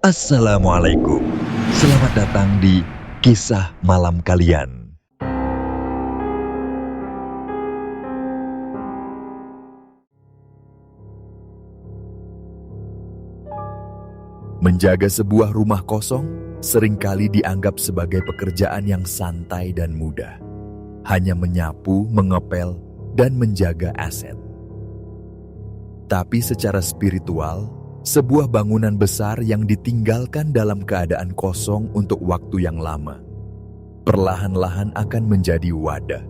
Assalamualaikum. Selamat datang di Kisah Malam Kalian. Menjaga sebuah rumah kosong seringkali dianggap sebagai pekerjaan yang santai dan mudah. Hanya menyapu, mengepel, dan menjaga aset. Tapi secara spiritual, sebuah bangunan besar yang ditinggalkan dalam keadaan kosong untuk waktu yang lama, perlahan-lahan akan menjadi wadah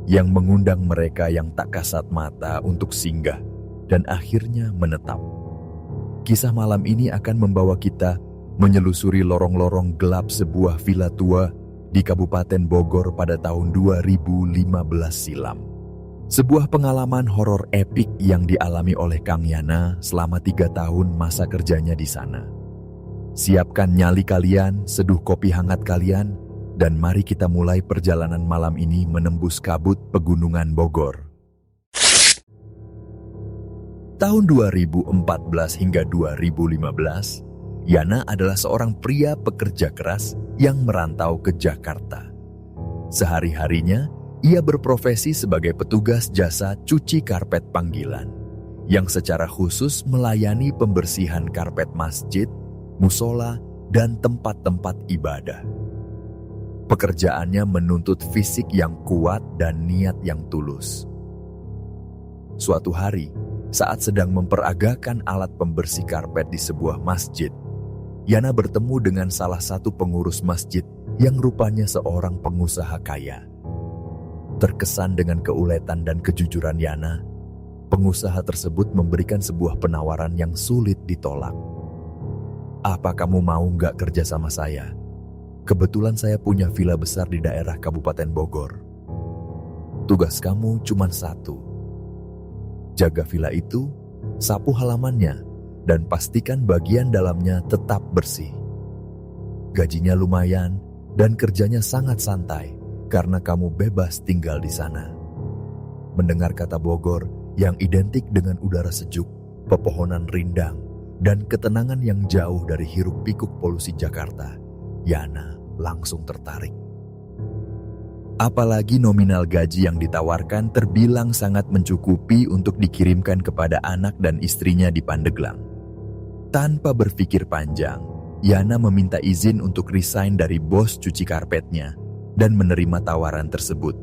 yang mengundang mereka yang tak kasat mata untuk singgah dan akhirnya menetap. Kisah malam ini akan membawa kita menyelusuri lorong-lorong gelap sebuah villa tua di Kabupaten Bogor pada tahun 2015 silam. Sebuah pengalaman horor epik yang dialami oleh Kang Yana selama 3 tahun masa kerjanya di sana. Siapkan nyali kalian, seduh kopi hangat kalian, dan mari kita mulai perjalanan malam ini menembus kabut pegunungan Bogor. Tahun 2014 hingga 2015, Yana adalah seorang pria pekerja keras yang merantau ke Jakarta. Sehari-harinya, ia berprofesi sebagai petugas jasa cuci karpet panggilan, yang secara khusus melayani pembersihan karpet masjid, musola, dan tempat-tempat ibadah. Pekerjaannya menuntut fisik yang kuat dan niat yang tulus. Suatu hari, saat sedang memperagakan alat pembersih karpet di sebuah masjid, Yana bertemu dengan salah satu pengurus masjid yang rupanya seorang pengusaha kaya. Terkesan dengan keuletan dan kejujuran Yana, pengusaha tersebut memberikan sebuah penawaran yang sulit ditolak. "Apa kamu mau nggak kerja sama saya? Kebetulan saya punya villa besar di daerah Kabupaten Bogor. Tugas kamu cuma satu. Jaga villa itu, sapu halamannya, dan pastikan bagian dalamnya tetap bersih. Gajinya lumayan dan kerjanya sangat santai, karena kamu bebas tinggal di sana." Mendengar kata Bogor yang identik dengan udara sejuk, pepohonan rindang, dan ketenangan yang jauh dari hiruk-pikuk polusi Jakarta, Yana langsung tertarik. Apalagi nominal gaji yang ditawarkan terbilang sangat mencukupi untuk dikirimkan kepada anak dan istrinya di Pandeglang. Tanpa berpikir panjang, Yana meminta izin untuk resign dari bos cuci karpetnya dan menerima tawaran tersebut.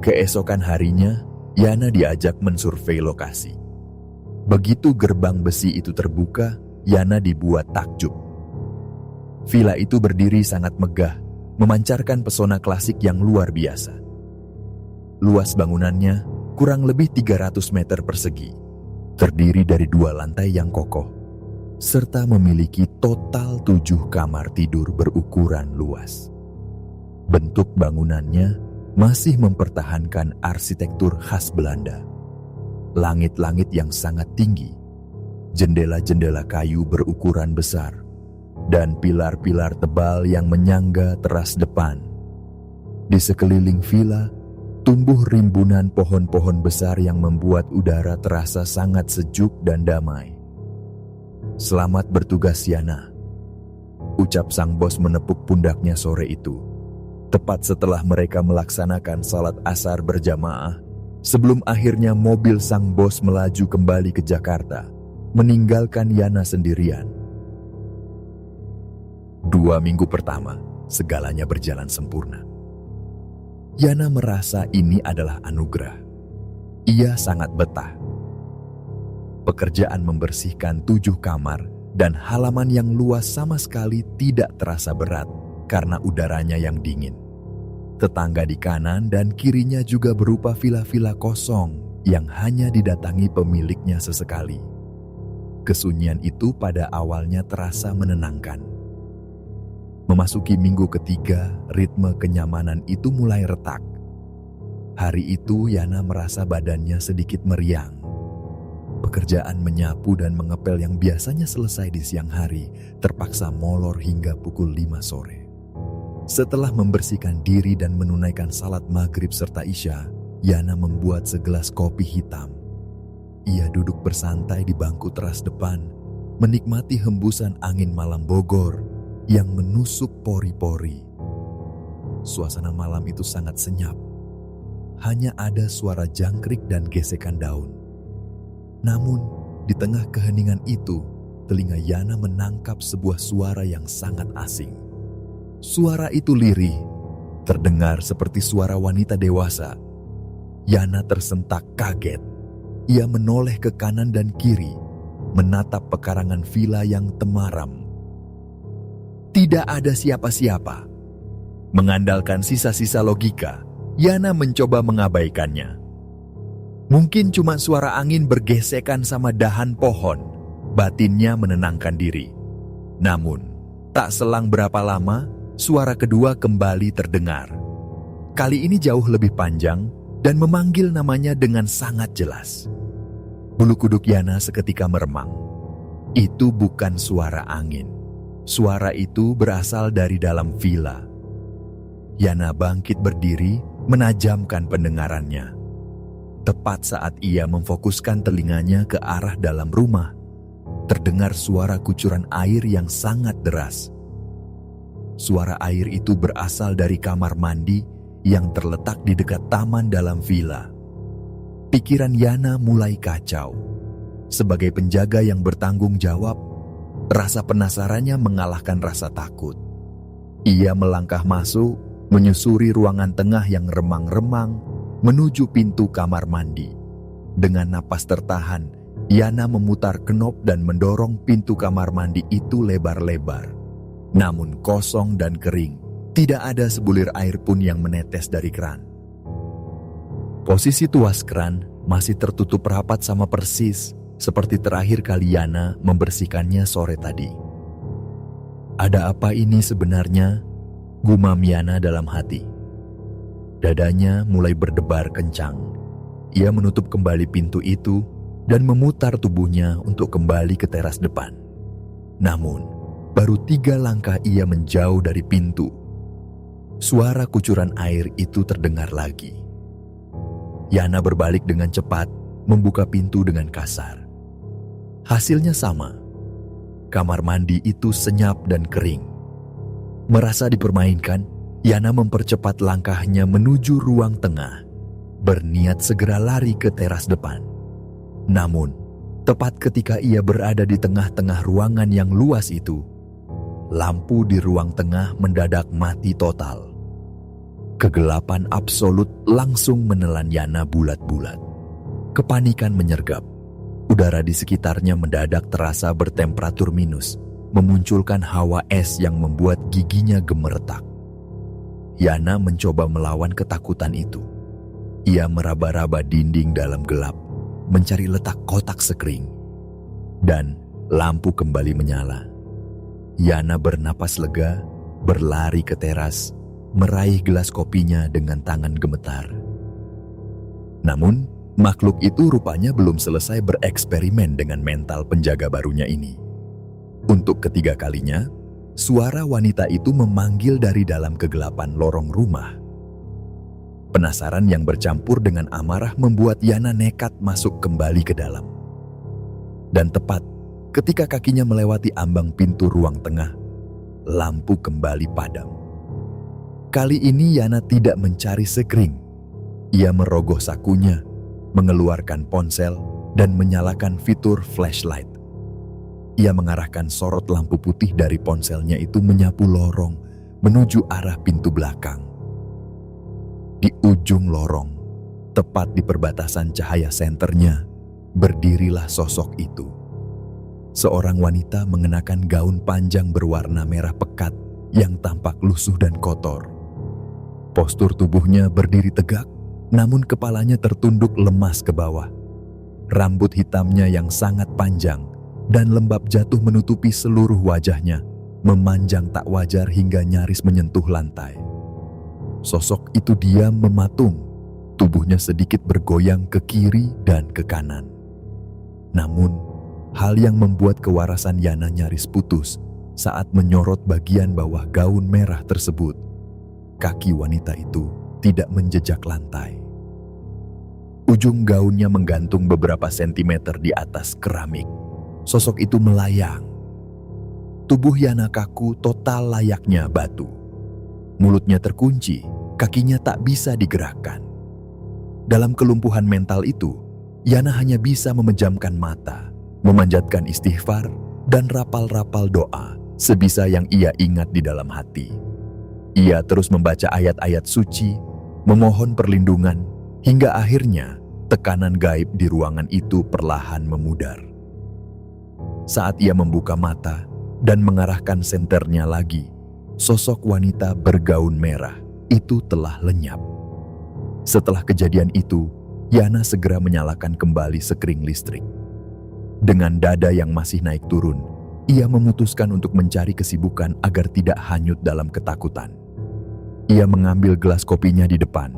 Keesokan harinya, Yana diajak mensurvei lokasi. Begitu gerbang besi itu terbuka, Yana dibuat takjub. Villa itu berdiri sangat megah, memancarkan pesona klasik yang luar biasa. Luas bangunannya kurang lebih 300 meter persegi, terdiri dari 2 lantai yang kokoh, serta memiliki total 7 kamar tidur berukuran luas. Bentuk bangunannya masih mempertahankan arsitektur khas Belanda. Langit-langit yang sangat tinggi, jendela-jendela kayu berukuran besar, dan pilar-pilar tebal yang menyangga teras depan. Di sekeliling villa, tumbuh rimbunan pohon-pohon besar yang membuat udara terasa sangat sejuk dan damai. "Selamat bertugas, Yana," ucap sang bos menepuk pundaknya sore itu. Tepat setelah mereka melaksanakan salat asar berjamaah, sebelum akhirnya mobil sang bos melaju kembali ke Jakarta, meninggalkan Yana sendirian. 2 minggu pertama, segalanya berjalan sempurna. Yana merasa ini adalah anugerah. Ia sangat betah. Pekerjaan membersihkan 7 kamar dan halaman yang luas sama sekali tidak terasa berat karena udaranya yang dingin. Tetangga di kanan dan kirinya juga berupa villa-villa kosong yang hanya didatangi pemiliknya sesekali. Kesunyian itu pada awalnya terasa menenangkan. Memasuki minggu ketiga, ritme kenyamanan itu mulai retak. Hari itu Yana merasa badannya sedikit meriang. Pekerjaan menyapu dan mengepel yang biasanya selesai di siang hari terpaksa molor hingga pukul 5 sore. Setelah membersihkan diri dan menunaikan salat maghrib serta isya, Yana membuat segelas kopi hitam. Ia duduk bersantai di bangku teras depan, menikmati hembusan angin malam Bogor yang menusuk pori-pori. Suasana malam itu sangat senyap. Hanya ada suara jangkrik dan gesekan daun. Namun, di tengah keheningan itu, telinga Yana menangkap sebuah suara yang sangat asing. Suara itu lirih, terdengar seperti suara wanita dewasa. Yana tersentak kaget. Ia menoleh ke kanan dan kiri, menatap pekarangan villa yang temaram. Tidak ada siapa-siapa. Mengandalkan sisa-sisa logika, Yana mencoba mengabaikannya. Mungkin cuma suara angin bergesekan sama dahan pohon, batinnya menenangkan diri. Namun, tak selang berapa lama, suara kedua kembali terdengar. Kali ini jauh lebih panjang dan memanggil namanya dengan sangat jelas. Bulu kuduk Yana seketika meremang. Itu bukan suara angin. Suara itu berasal dari dalam villa. Yana bangkit berdiri, menajamkan pendengarannya. Tepat saat ia memfokuskan telinganya ke arah dalam rumah, terdengar suara kucuran air yang sangat deras. Suara air itu berasal dari kamar mandi yang terletak di dekat taman dalam villa. Pikiran Yana mulai kacau. Sebagai penjaga yang bertanggung jawab, rasa penasarannya mengalahkan rasa takut. Ia melangkah masuk, menyusuri ruangan tengah yang remang-remang, menuju pintu kamar mandi. Dengan napas tertahan, Yana memutar knop dan mendorong pintu kamar mandi itu lebar-lebar. Namun kosong dan kering, tidak ada sebulir air pun yang menetes dari keran. Posisi tuas keran masih tertutup rapat sama persis seperti terakhir kali Yana membersihkannya sore tadi. Ada apa ini sebenarnya? Gumam Yana dalam hati. Dadanya mulai berdebar kencang. Ia menutup kembali pintu itu dan memutar tubuhnya untuk kembali ke teras depan. Namun, baru 3 langkah ia menjauh dari pintu. Suara kucuran air itu terdengar lagi. Yana berbalik dengan cepat, membuka pintu dengan kasar. Hasilnya sama. Kamar mandi itu senyap dan kering. Merasa dipermainkan, Yana mempercepat langkahnya menuju ruang tengah, berniat segera lari ke teras depan. Namun, tepat ketika ia berada di tengah-tengah ruangan yang luas itu, lampu di ruang tengah mendadak mati total. Kegelapan absolut langsung menelan Yana bulat-bulat. Kepanikan menyergap. Udara di sekitarnya mendadak terasa bertemperatur minus, memunculkan hawa es yang membuat giginya gemeretak. Yana mencoba melawan ketakutan itu. Ia meraba-raba dinding dalam gelap, mencari letak kotak sekring. Dan lampu kembali menyala. Yana bernapas lega, berlari ke teras, meraih gelas kopinya dengan tangan gemetar. Namun, makhluk itu rupanya belum selesai bereksperimen dengan mental penjaga barunya ini. Untuk ketiga kalinya, suara wanita itu memanggil dari dalam kegelapan lorong rumah. Penasaran yang bercampur dengan amarah membuat Yana nekat masuk kembali ke dalam. Dan tepat ketika kakinya melewati ambang pintu ruang tengah, lampu kembali padam. Kali ini Yana tidak mencari sekring. Ia merogoh sakunya, mengeluarkan ponsel, dan menyalakan fitur flashlight. Ia mengarahkan sorot lampu putih dari ponselnya itu menyapu lorong menuju arah pintu belakang. Di ujung lorong, tepat di perbatasan cahaya senternya, berdirilah sosok itu. Seorang wanita mengenakan gaun panjang berwarna merah pekat yang tampak lusuh dan kotor. Postur tubuhnya berdiri tegak, namun kepalanya tertunduk lemas ke bawah. Rambut hitamnya yang sangat panjang dan lembab jatuh menutupi seluruh wajahnya, memanjang tak wajar hingga nyaris menyentuh lantai. Sosok itu diam mematung, tubuhnya sedikit bergoyang ke kiri dan ke kanan. Namun, hal yang membuat kewarasan Yana nyaris putus saat menyorot bagian bawah gaun merah tersebut. Kaki wanita itu tidak menjejak lantai. Ujung gaunnya menggantung beberapa sentimeter di atas keramik. sosok itu melayang. Tubuh Yana kaku total layaknya batu. Mulutnya terkunci, kakinya tak bisa digerakkan. Dalam kelumpuhan mental itu, Yana hanya bisa memejamkan mata, memanjatkan istighfar, dan rapal-rapal doa sebisa yang ia ingat di dalam hati. Ia terus membaca ayat-ayat suci, memohon perlindungan, hingga akhirnya tekanan gaib di ruangan itu perlahan memudar. Saat ia membuka mata dan mengarahkan senternya lagi, sosok wanita bergaun merah itu telah lenyap. Setelah kejadian itu, Yana segera menyalakan kembali sekring listrik. Dengan dada yang masih naik turun, ia memutuskan untuk mencari kesibukan agar tidak hanyut dalam ketakutan. Ia mengambil gelas kopinya di depan,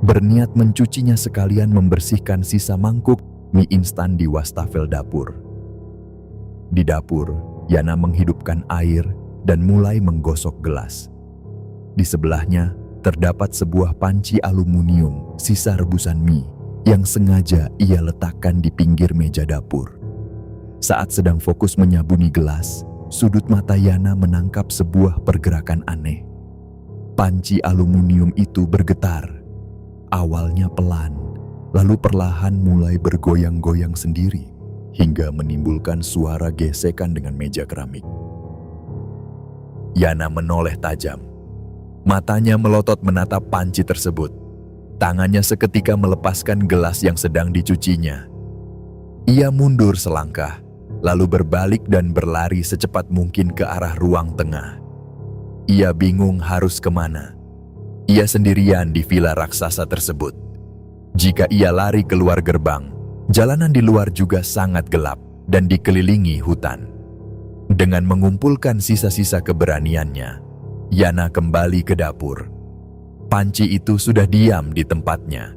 berniat mencucinya sekalian membersihkan sisa mangkuk mie instan di wastafel dapur. Di dapur, Yana menghidupkan air dan mulai menggosok gelas. Di sebelahnya terdapat sebuah panci aluminium sisa rebusan mie yang sengaja ia letakkan di pinggir meja dapur. Saat sedang fokus menyabuni gelas, sudut mata Yana menangkap sebuah pergerakan aneh. Panci aluminium itu bergetar. Awalnya pelan, lalu perlahan mulai bergoyang-goyang sendiri hingga menimbulkan suara gesekan dengan meja keramik. Yana menoleh tajam. Matanya melotot menatap panci tersebut. Tangannya seketika melepaskan gelas yang sedang dicucinya. Ia mundur selangkah, lalu berbalik dan berlari secepat mungkin ke arah ruang tengah. Ia bingung harus kemana. Ia sendirian di villa raksasa tersebut. Jika ia lari keluar gerbang, jalanan di luar juga sangat gelap dan dikelilingi hutan. Dengan mengumpulkan sisa-sisa keberaniannya, Yana kembali ke dapur. Panci itu sudah diam di tempatnya.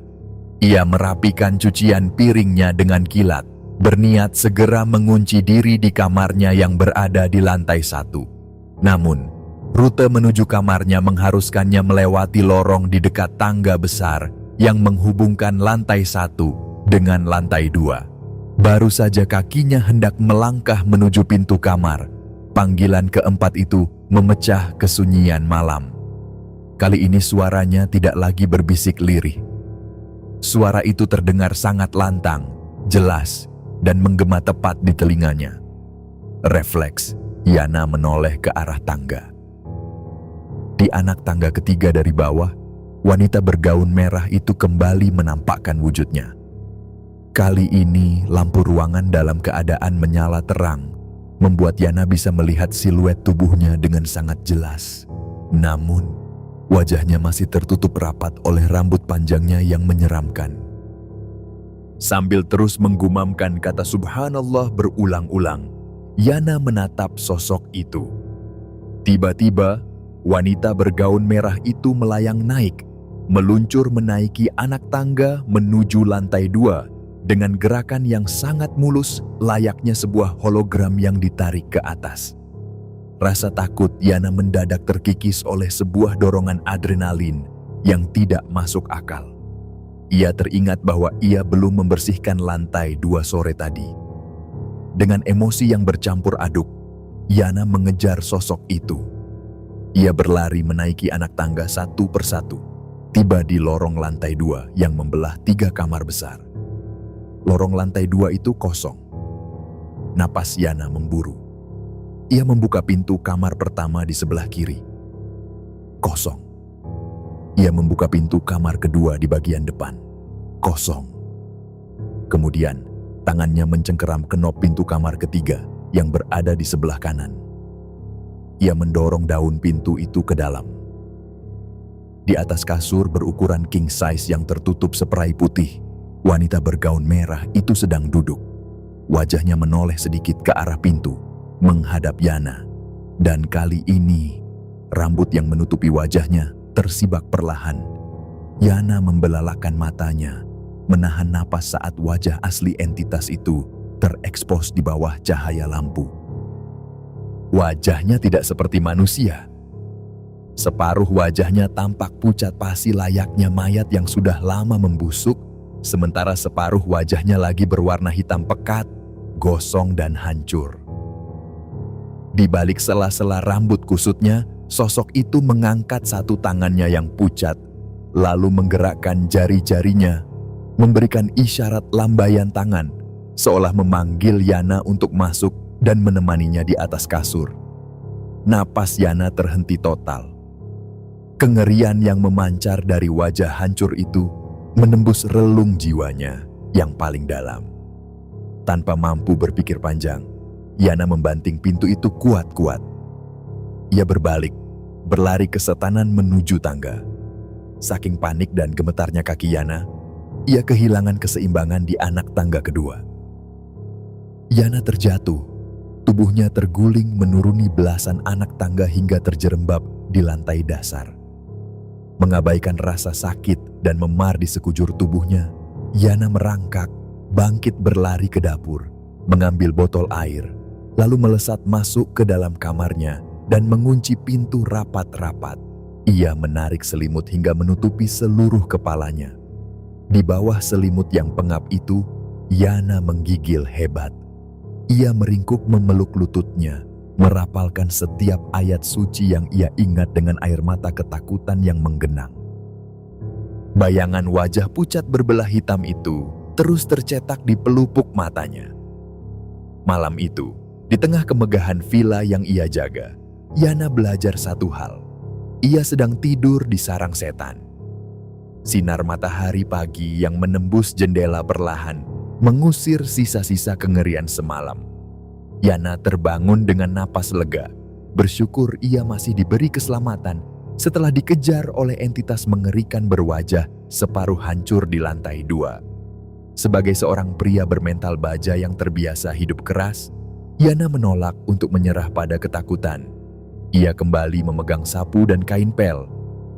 Ia merapikan cucian piringnya dengan kilat, berniat segera mengunci diri di kamarnya yang berada di lantai 1. Namun, rute menuju kamarnya mengharuskannya melewati lorong di dekat tangga besar yang menghubungkan lantai 1 dengan lantai 2. Baru saja kakinya hendak melangkah menuju pintu kamar, panggilan keempat itu memecah kesunyian malam. Kali ini suaranya tidak lagi berbisik lirih. Suara itu terdengar sangat lantang, jelas, dan menggema tepat di telinganya. Refleks, Yana menoleh ke arah tangga. Di anak tangga ketiga dari bawah, wanita bergaun merah itu kembali menampakkan wujudnya. Kali ini lampu ruangan dalam keadaan menyala terang, membuat Yana bisa melihat siluet tubuhnya dengan sangat jelas. Namun, wajahnya masih tertutup rapat oleh rambut panjangnya yang menyeramkan. Sambil terus menggumamkan kata subhanallah berulang-ulang, Yana menatap sosok itu. Tiba-tiba, wanita bergaun merah itu melayang naik, meluncur menaiki anak tangga menuju lantai 2 dengan gerakan yang sangat mulus layaknya sebuah hologram yang ditarik ke atas. Rasa takut Yana mendadak terkikis oleh sebuah dorongan adrenalin yang tidak masuk akal. Ia teringat bahwa ia belum membersihkan lantai 2 sore tadi. Dengan emosi yang bercampur aduk, Yana mengejar sosok itu. Ia berlari menaiki anak tangga satu persatu, tiba di lorong lantai 2 yang membelah 3 kamar besar. Lorong lantai 2 itu kosong. Napas Yana memburu. Ia membuka pintu kamar pertama di sebelah kiri. Kosong. Ia membuka pintu kamar kedua di bagian depan. Kosong. Kemudian, tangannya mencengkeram kenop pintu kamar ketiga yang berada di sebelah kanan. Ia mendorong daun pintu itu ke dalam. Di atas kasur berukuran king size yang tertutup seperai putih, wanita bergaun merah itu sedang duduk. Wajahnya menoleh sedikit ke arah pintu, menghadap Yana. Dan kali ini, rambut yang menutupi wajahnya tersibak perlahan. Yana membelalakan matanya, menahan napas saat wajah asli entitas itu terekspos di bawah cahaya lampu. Wajahnya tidak seperti manusia. Separuh wajahnya tampak pucat pasi layaknya mayat yang sudah lama membusuk, sementara separuh wajahnya lagi berwarna hitam pekat, gosong dan hancur. Di balik sela-sela rambut kusutnya, sosok itu mengangkat satu tangannya yang pucat, lalu menggerakkan jari-jarinya, memberikan isyarat lambaian tangan, seolah memanggil Yana untuk masuk dan menemaninya di atas kasur. Napas Yana terhenti total. Kengerian yang memancar dari wajah hancur itu menembus relung jiwanya yang paling dalam. Tanpa mampu berpikir panjang, Yana membanting pintu itu kuat-kuat. Ia berbalik, berlari kesetanan menuju tangga. Saking panik dan gemetarnya kaki Yana, ia kehilangan keseimbangan di anak tangga kedua. Yana terjatuh, tubuhnya terguling menuruni belasan anak tangga hingga terjerembab di lantai dasar. Mengabaikan rasa sakit dan memar di sekujur tubuhnya, Yana merangkak, bangkit berlari ke dapur, mengambil botol air, lalu melesat masuk ke dalam kamarnya dan mengunci pintu rapat-rapat. Ia menarik selimut hingga menutupi seluruh kepalanya. Di bawah selimut yang pengap itu, Yana menggigil hebat. Ia meringkuk memeluk lututnya, merapalkan setiap ayat suci yang ia ingat dengan air mata ketakutan yang menggenang. Bayangan wajah pucat berbelah hitam itu terus tercetak di pelupuk matanya. Malam itu, di tengah kemegahan villa yang ia jaga, Yana belajar satu hal. Ia sedang tidur di sarang setan. Sinar matahari pagi yang menembus jendela perlahan mengusir sisa-sisa kengerian semalam. Yana terbangun dengan napas lega, bersyukur ia masih diberi keselamatan setelah dikejar oleh entitas mengerikan berwajah separuh hancur di lantai 2. Sebagai seorang pria bermental baja yang terbiasa hidup keras, Yana menolak untuk menyerah pada ketakutan. Ia kembali memegang sapu dan kain pel,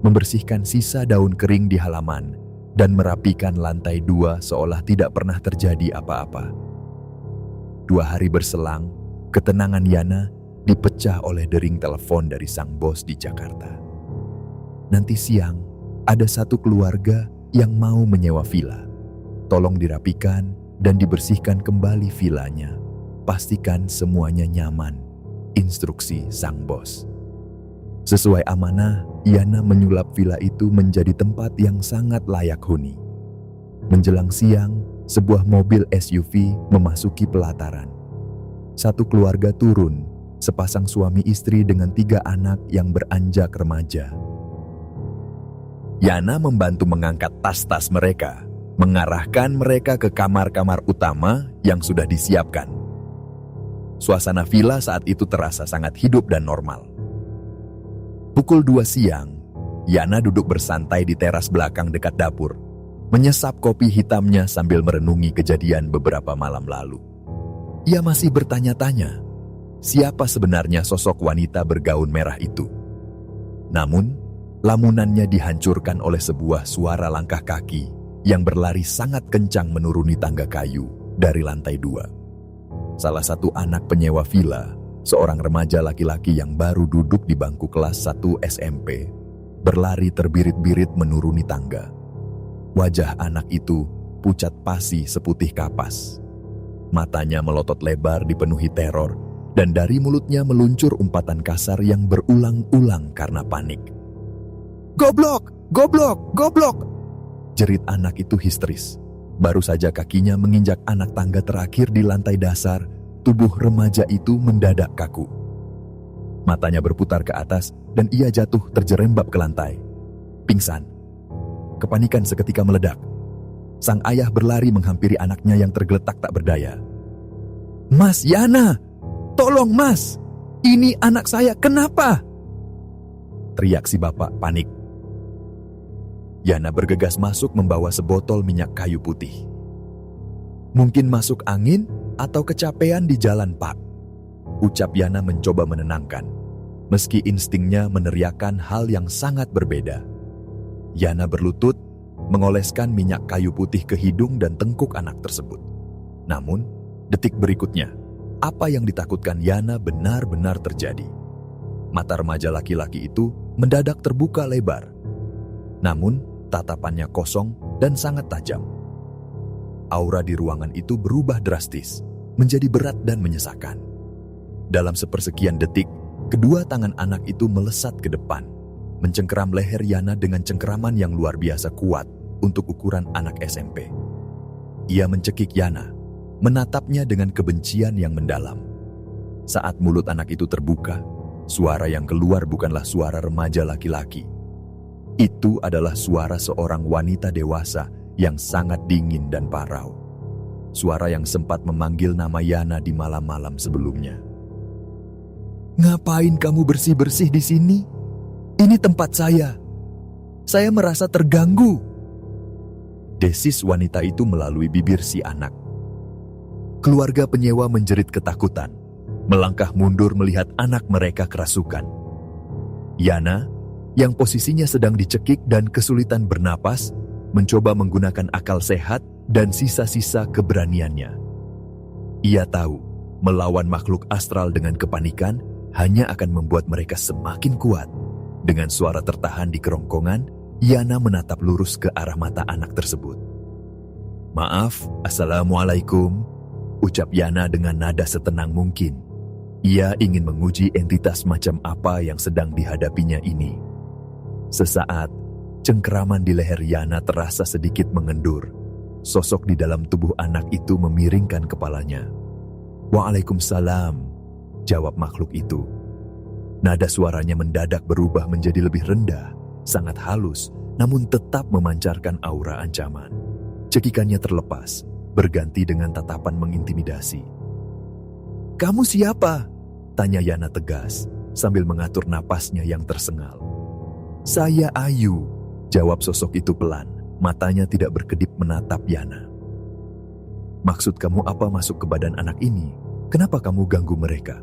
membersihkan sisa daun kering di halaman, dan merapikan lantai 2 seolah tidak pernah terjadi apa-apa. 2 hari berselang, ketenangan Yana dipecah oleh dering telepon dari sang bos di Jakarta. Nanti siang, ada satu keluarga yang mau menyewa villa. Tolong dirapikan dan dibersihkan kembali villanya. Pastikan semuanya nyaman. Instruksi sang bos. Sesuai amanah, Yana menyulap villa itu menjadi tempat yang sangat layak huni. Menjelang siang, sebuah mobil SUV memasuki pelataran. Satu keluarga turun, sepasang suami istri dengan 3 anak yang beranjak remaja. Yana membantu mengangkat tas-tas mereka, mengarahkan mereka ke kamar-kamar utama yang sudah disiapkan. Suasana villa saat itu terasa sangat hidup dan normal. Pukul 2 siang, Yana duduk bersantai di teras belakang dekat dapur, menyesap kopi hitamnya sambil merenungi kejadian beberapa malam lalu. Ia masih bertanya-tanya, siapa sebenarnya sosok wanita bergaun merah itu? Namun, lamunannya dihancurkan oleh sebuah suara langkah kaki yang berlari sangat kencang menuruni tangga kayu dari lantai 2. Salah satu anak penyewa villa, seorang remaja laki-laki yang baru duduk di bangku kelas 1 SMP, berlari terbirit-birit menuruni tangga. Wajah anak itu pucat pasi seputih kapas. Matanya melotot lebar dipenuhi teror, dan dari mulutnya meluncur umpatan kasar yang berulang-ulang karena panik. "Goblok! Goblok! Goblok!" jerit anak itu histeris. Baru saja kakinya menginjak anak tangga terakhir di lantai dasar, tubuh remaja itu mendadak kaku. Matanya berputar ke atas dan ia jatuh terjerembab ke lantai. Pingsan. Kepanikan seketika meledak. Sang ayah berlari menghampiri anaknya yang tergeletak tak berdaya. "Mas Yana! Tolong mas! Ini anak saya, kenapa?" teriak si bapak panik. Yana bergegas masuk membawa sebotol minyak kayu putih. "Mungkin masuk angin atau kecapean di jalan, Pak," ucap Yana mencoba menenangkan, meski instingnya meneriakkan hal yang sangat berbeda. Yana berlutut, mengoleskan minyak kayu putih ke hidung dan tengkuk anak tersebut. Namun, detik berikutnya, apa yang ditakutkan Yana benar-benar terjadi. Mata remaja laki-laki itu mendadak terbuka lebar. Namun, tatapannya kosong dan sangat tajam. Aura di ruangan itu berubah drastis. menjadi berat dan menyesakan. Dalam sepersekian detik, kedua tangan anak itu melesat ke depan, mencengkeram leher Yana dengan cengkeraman yang luar biasa kuat untuk ukuran anak SMP. Ia mencekik Yana, menatapnya dengan kebencian yang mendalam. Saat mulut anak itu terbuka, suara yang keluar bukanlah suara remaja laki-laki. Itu adalah suara seorang wanita dewasa yang sangat dingin dan parau. Suara yang sempat memanggil nama Yana di malam-malam sebelumnya. "Ngapain kamu bersih-bersih di sini? Ini tempat saya. Saya merasa terganggu," desis wanita itu melalui bibir si anak. Keluarga penyewa menjerit ketakutan, melangkah mundur melihat anak mereka kerasukan. Yana, yang posisinya sedang dicekik dan kesulitan bernapas, mencoba menggunakan akal sehat dan sisa-sisa keberaniannya. Ia tahu, melawan makhluk astral dengan kepanikan hanya akan membuat mereka semakin kuat. Dengan suara tertahan di kerongkongan, Yana menatap lurus ke arah mata anak tersebut. "Maaf, Assalamualaikum," ucap Yana dengan nada setenang mungkin. Ia ingin menguji entitas macam apa yang sedang dihadapinya ini. Sesaat, cengkeraman di leher Yana terasa sedikit mengendur. Sosok di dalam tubuh anak itu memiringkan kepalanya. "Waalaikumsalam," jawab makhluk itu. Nada suaranya mendadak berubah menjadi lebih rendah, sangat halus, namun tetap memancarkan aura ancaman. Cekikannya terlepas, berganti dengan tatapan mengintimidasi. "Kamu siapa?" tanya Yana tegas, sambil mengatur napasnya yang tersengal. "Saya Ayu," jawab sosok itu pelan, matanya tidak berkedip menatap Yana. "Maksud kamu apa masuk ke badan anak ini? Kenapa kamu ganggu mereka?"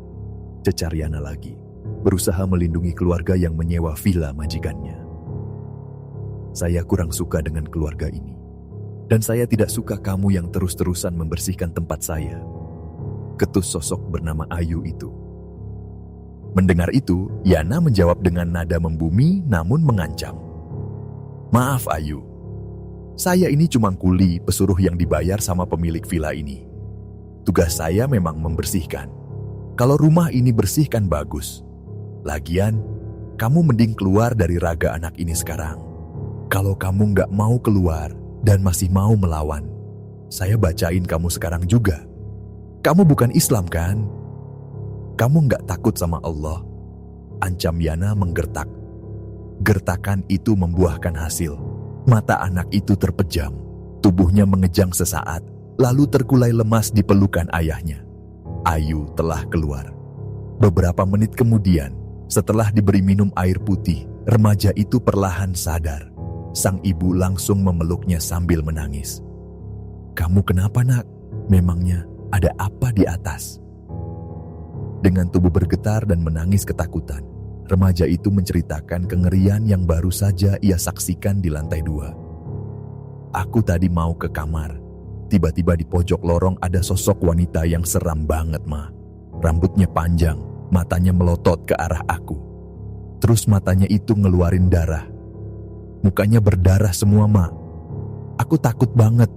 cecar Yana lagi, berusaha melindungi keluarga yang menyewa villa majikannya. "Saya kurang suka dengan keluarga ini. Dan saya tidak suka kamu yang terus-terusan membersihkan tempat saya," ketus sosok bernama Ayu itu. Mendengar itu, Yana menjawab dengan nada membumi namun mengancam. "Maaf Ayu, saya ini cuma kuli pesuruh yang dibayar sama pemilik villa ini. Tugas saya memang membersihkan. Kalau rumah ini bersih kan bagus. Lagian, kamu mending keluar dari raga anak ini sekarang. Kalau kamu nggak mau keluar dan masih mau melawan, saya bacain kamu sekarang juga. Kamu bukan Islam kan? Kamu nggak takut sama Allah?" ancam Yana menggertak. Gertakan itu membuahkan hasil. Mata anak itu terpejam, tubuhnya mengejang sesaat, lalu terkulai lemas di pelukan ayahnya. Ayu telah keluar. Beberapa menit kemudian, setelah diberi minum air putih, remaja itu perlahan sadar. Sang ibu langsung memeluknya sambil menangis. "Kamu kenapa nak? Memangnya ada apa di atas?" Dengan tubuh bergetar dan menangis ketakutan, remaja itu menceritakan kengerian yang baru saja ia saksikan di lantai 2. "Aku tadi mau ke kamar. Tiba-tiba di pojok lorong ada sosok wanita yang seram banget, Ma. Rambutnya panjang, matanya melotot ke arah aku. Terus matanya itu ngeluarin darah. Mukanya berdarah semua, Ma. Aku takut banget."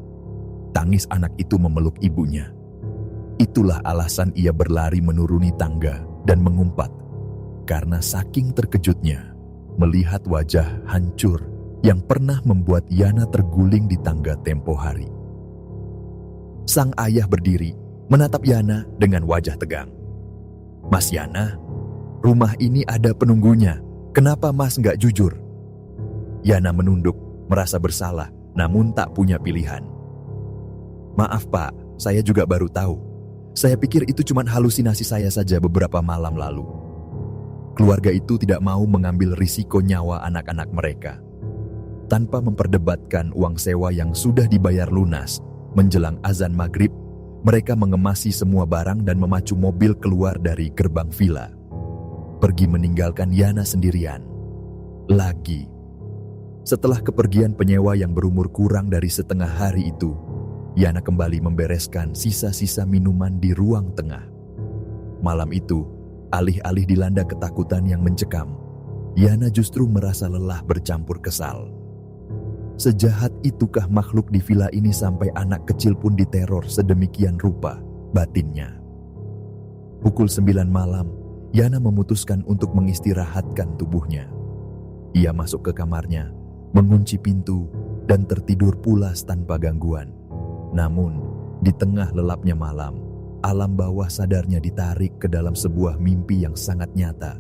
Tangis anak itu memeluk ibunya. Itulah alasan ia berlari menuruni tangga dan mengumpat. Karena saking terkejutnya melihat wajah hancur yang pernah membuat Yana terguling di tangga tempo hari. Sang ayah berdiri menatap Yana dengan wajah tegang. "Mas Yana, rumah ini ada penunggunya. Kenapa Mas nggak jujur?" Yana menunduk, merasa bersalah, namun tak punya pilihan. "Maaf Pak, saya juga baru tahu. Saya pikir itu cuma halusinasi saya saja beberapa malam lalu." Keluarga itu tidak mau mengambil risiko nyawa anak-anak mereka. Tanpa memperdebatkan uang sewa yang sudah dibayar lunas, menjelang azan maghrib, mereka mengemasi semua barang dan memacu mobil keluar dari gerbang villa. Pergi meninggalkan Yana sendirian. Lagi. Setelah kepergian penyewa yang berumur kurang dari setengah hari itu, Yana kembali membereskan sisa-sisa minuman di ruang tengah. Malam itu, alih-alih dilanda ketakutan yang mencekam, Yana justru merasa lelah bercampur kesal. Sejahat itukah makhluk di villa ini sampai anak kecil pun diteror sedemikian rupa, batinnya. Pukul 9 malam, Yana memutuskan untuk mengistirahatkan tubuhnya. Ia masuk ke kamarnya, mengunci pintu, dan tertidur pulas tanpa gangguan. Namun, di tengah lelapnya malam, alam bawah sadarnya ditarik ke dalam sebuah mimpi yang sangat nyata.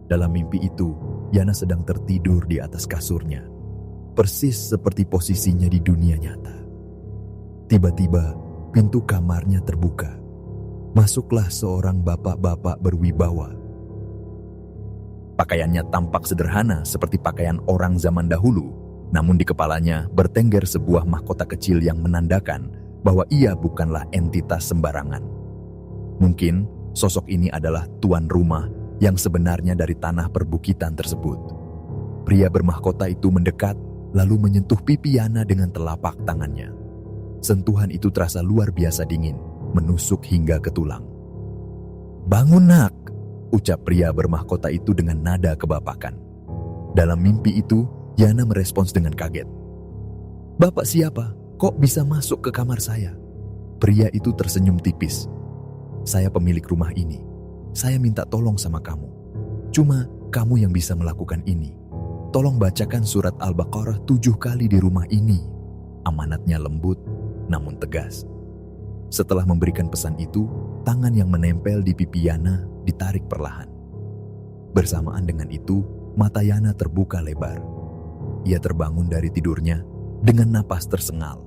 Dalam mimpi itu, Yana sedang tertidur di atas kasurnya, persis seperti posisinya di dunia nyata. Tiba-tiba, pintu kamarnya terbuka. Masuklah seorang bapak-bapak berwibawa. Pakaiannya tampak sederhana seperti pakaian orang zaman dahulu, namun di kepalanya bertengger sebuah mahkota kecil yang menandakan bahwa ia bukanlah entitas sembarangan. Mungkin sosok ini adalah tuan rumah yang sebenarnya dari tanah perbukitan tersebut. Pria bermahkota itu mendekat, lalu menyentuh pipi Yana dengan telapak tangannya. Sentuhan itu terasa luar biasa dingin, menusuk hingga ke tulang. "Bangun nak," ucap pria bermahkota itu dengan nada kebapakan. Dalam mimpi itu, Yana merespons dengan kaget. "Bapak siapa? Kok bisa masuk ke kamar saya?" Pria itu tersenyum tipis. "Saya pemilik rumah ini. Saya minta tolong sama kamu. Cuma kamu yang bisa melakukan ini. Tolong bacakan surat Al-Baqarah 7 kali di rumah ini." Amanatnya lembut, namun tegas. Setelah memberikan pesan itu, tangan yang menempel di pipi Yana ditarik perlahan. Bersamaan dengan itu, mata Yana terbuka lebar. Ia terbangun dari tidurnya dengan napas tersengal.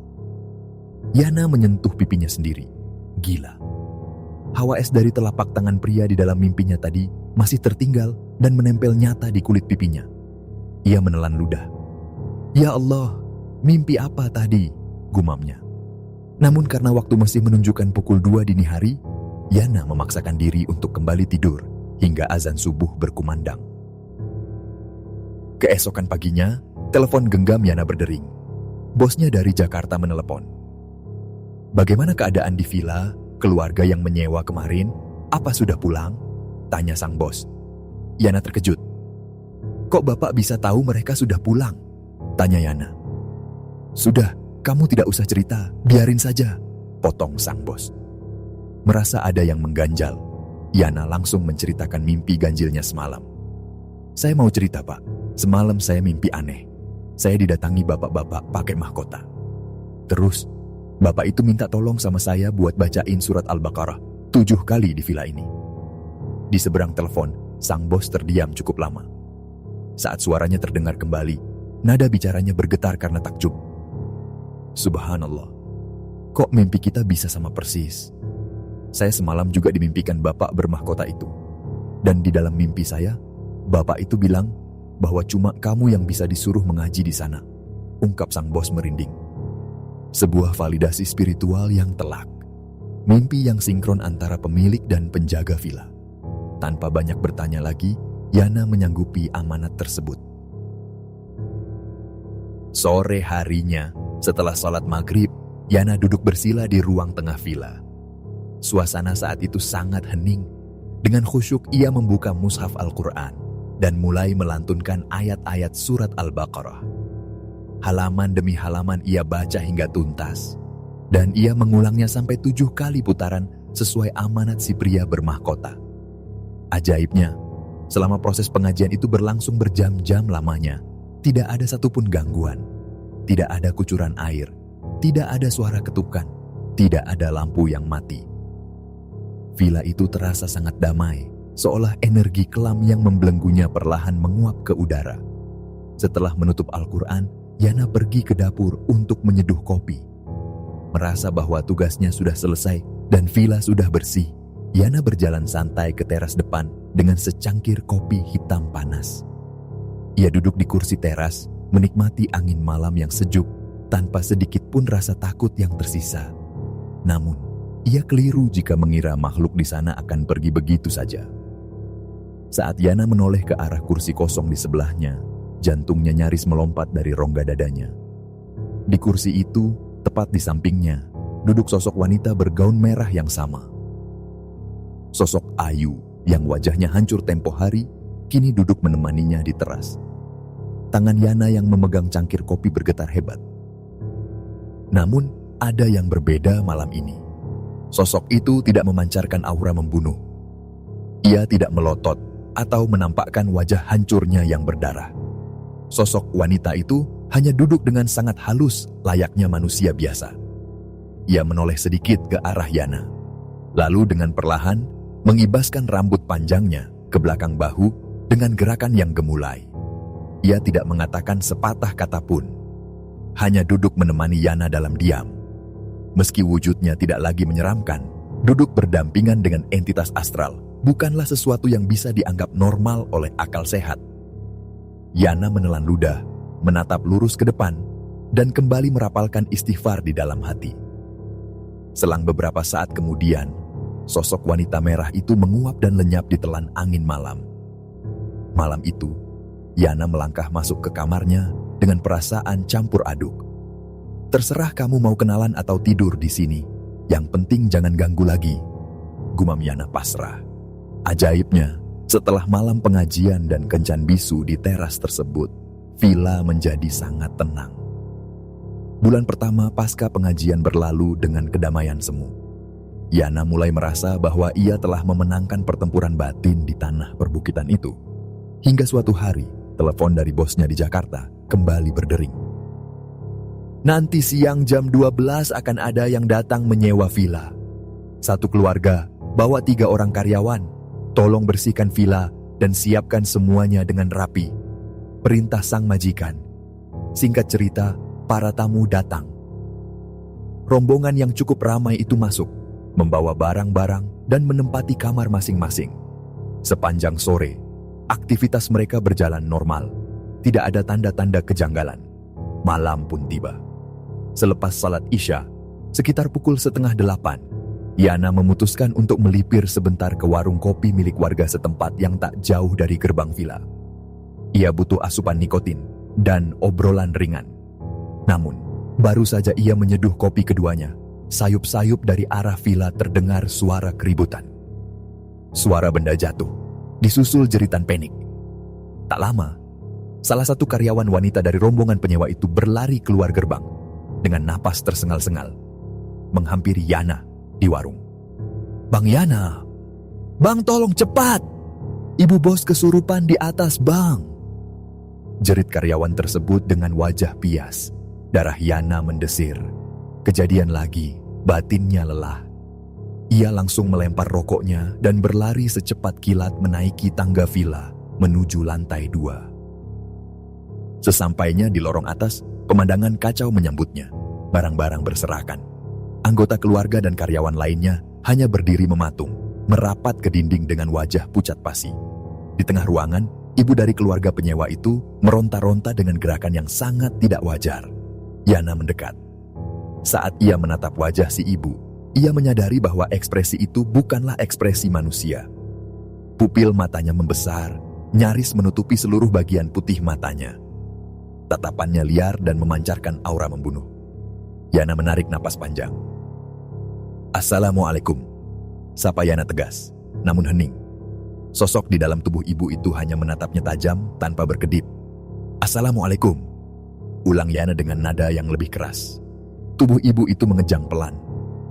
Yana menyentuh pipinya sendiri. Gila. Hawa es dari telapak tangan pria di dalam mimpinya tadi masih tertinggal dan menempel nyata di kulit pipinya. Ia menelan ludah. "Ya Allah, mimpi apa tadi?" gumamnya. Namun karena waktu masih menunjukkan pukul 2 dini hari, Yana memaksakan diri untuk kembali tidur hingga azan subuh berkumandang. Keesokan paginya, telepon genggam Yana berdering. Bosnya dari Jakarta menelepon. "Bagaimana keadaan di villa? Keluarga yang menyewa kemarin, apa sudah pulang?" tanya sang bos. Yana terkejut. "Kok bapak bisa tahu mereka sudah pulang?" tanya Yana. "Sudah, kamu tidak usah cerita, biarin saja," potong sang bos. Merasa ada yang mengganjal, Yana langsung menceritakan mimpi ganjilnya semalam. "Saya mau cerita, Pak. Semalam saya mimpi aneh. Saya didatangi bapak-bapak pakai mahkota. Terus, bapak itu minta tolong sama saya buat bacain surat Al-Baqarah 7 kali di villa ini." Di seberang telepon, sang bos terdiam cukup lama. Saat suaranya terdengar kembali, nada bicaranya bergetar karena takjub. "Subhanallah, kok mimpi kita bisa sama persis? Saya semalam juga dimimpikan bapak bermahkota itu. Dan di dalam mimpi saya, bapak itu bilang bahwa cuma kamu yang bisa disuruh mengaji di sana," ungkap sang bos merinding. Sebuah validasi spiritual yang telak. Mimpi yang sinkron antara pemilik dan penjaga villa. Tanpa banyak bertanya lagi, Yana menyanggupi amanat tersebut. Sore harinya, setelah sholat maghrib, Yana duduk bersila di ruang tengah villa. Suasana saat itu sangat hening. Dengan khusyuk ia membuka mushaf Al-Quran dan mulai melantunkan ayat-ayat surat Al-Baqarah. Halaman demi halaman ia baca hingga tuntas. Dan ia mengulangnya sampai 7 kali putaran sesuai amanat si pria bermahkota. Ajaibnya, selama proses pengajian itu berlangsung berjam-jam lamanya, tidak ada satupun gangguan. Tidak ada kucuran air, tidak ada suara ketukan, tidak ada lampu yang mati. Villa itu terasa sangat damai, seolah energi kelam yang membelenggunya perlahan menguap ke udara. Setelah menutup Al-Quran, Yana pergi ke dapur untuk menyeduh kopi. Merasa bahwa tugasnya sudah selesai dan villa sudah bersih, Yana berjalan santai ke teras depan dengan secangkir kopi hitam panas. Ia duduk di kursi teras, menikmati angin malam yang sejuk, tanpa sedikit pun rasa takut yang tersisa. Namun, ia keliru jika mengira makhluk di sana akan pergi begitu saja. Saat Yana menoleh ke arah kursi kosong di sebelahnya, jantungnya nyaris melompat dari rongga dadanya. Di kursi itu, tepat di sampingnya, duduk sosok wanita bergaun merah yang sama. Sosok Ayu yang wajahnya hancur tempo hari, kini duduk menemaninya di teras. Tangan Yana yang memegang cangkir kopi bergetar hebat. Namun, ada yang berbeda malam ini. Sosok itu tidak memancarkan aura membunuh. Ia tidak melotot atau menampakkan wajah hancurnya yang berdarah. Sosok wanita itu hanya duduk dengan sangat halus layaknya manusia biasa. Ia menoleh sedikit ke arah Yana. Lalu dengan perlahan mengibaskan rambut panjangnya ke belakang bahu dengan gerakan yang gemulai. Ia tidak mengatakan sepatah kata pun. Hanya duduk menemani Yana dalam diam. Meski wujudnya tidak lagi menyeramkan, duduk berdampingan dengan entitas astral bukanlah sesuatu yang bisa dianggap normal oleh akal sehat. Yana menelan ludah, menatap lurus ke depan, dan kembali merapalkan istighfar di dalam hati. Selang beberapa saat kemudian, sosok wanita merah itu menguap dan lenyap di telan angin malam. Malam itu, Yana melangkah masuk ke kamarnya dengan perasaan campur aduk. "Terserah kamu mau kenalan atau tidur di sini. Yang penting jangan ganggu lagi," gumam Yana pasrah. Ajaibnya, setelah malam pengajian dan kencan bisu di teras tersebut, villa menjadi sangat tenang. Bulan pertama pasca pengajian berlalu dengan kedamaian semu. Yana mulai merasa bahwa ia telah memenangkan pertempuran batin di tanah perbukitan itu. Hingga suatu hari, telepon dari bosnya di Jakarta kembali berdering. "Nanti siang jam 12 akan ada yang datang menyewa villa. Satu keluarga, bawa 3 orang karyawan. Tolong bersihkan villa dan siapkan semuanya dengan rapi. Perintah sang majikan." Singkat cerita, para tamu datang. Rombongan yang cukup ramai itu masuk, membawa barang-barang dan menempati kamar masing-masing. Sepanjang sore, aktivitas mereka berjalan normal. Tidak ada tanda-tanda kejanggalan. Malam pun tiba. Selepas salat Isya, sekitar pukul 7:30, Yana memutuskan untuk melipir sebentar ke warung kopi milik warga setempat yang tak jauh dari gerbang villa. Ia butuh asupan nikotin dan obrolan ringan. Namun, baru saja ia menyeduh kopi keduanya, sayup-sayup dari arah villa terdengar suara keributan. Suara benda jatuh, disusul jeritan panik. Tak lama, salah satu karyawan wanita dari rombongan penyewa itu berlari keluar gerbang dengan napas tersengal-sengal, menghampiri Yana di warung. "Bang Yana, Bang tolong cepat! Ibu bos kesurupan di atas, Bang!" Jerit karyawan tersebut dengan wajah pias. Darah Yana mendesir. Kejadian lagi, batinnya lelah. Ia langsung melempar rokoknya dan berlari secepat kilat menaiki tangga villa menuju lantai 2. Sesampainya di lorong atas, pemandangan kacau menyambutnya. Barang-barang berserakan. Anggota keluarga dan karyawan lainnya hanya berdiri mematung, merapat ke dinding dengan wajah pucat pasi. Di tengah ruangan, ibu dari keluarga penyewa itu meronta-ronta dengan gerakan yang sangat tidak wajar. Yana mendekat. Saat ia menatap wajah si ibu, ia menyadari bahwa ekspresi itu bukanlah ekspresi manusia. Pupil matanya membesar, nyaris menutupi seluruh bagian putih matanya. Tatapannya liar dan memancarkan aura membunuh. Yana menarik napas panjang. "Assalamualaikum," sapa Yana tegas, namun hening. Sosok di dalam tubuh ibu itu hanya menatapnya tajam tanpa berkedip. "Assalamualaikum," ulang Yana dengan nada yang lebih keras. Tubuh ibu itu mengejang pelan.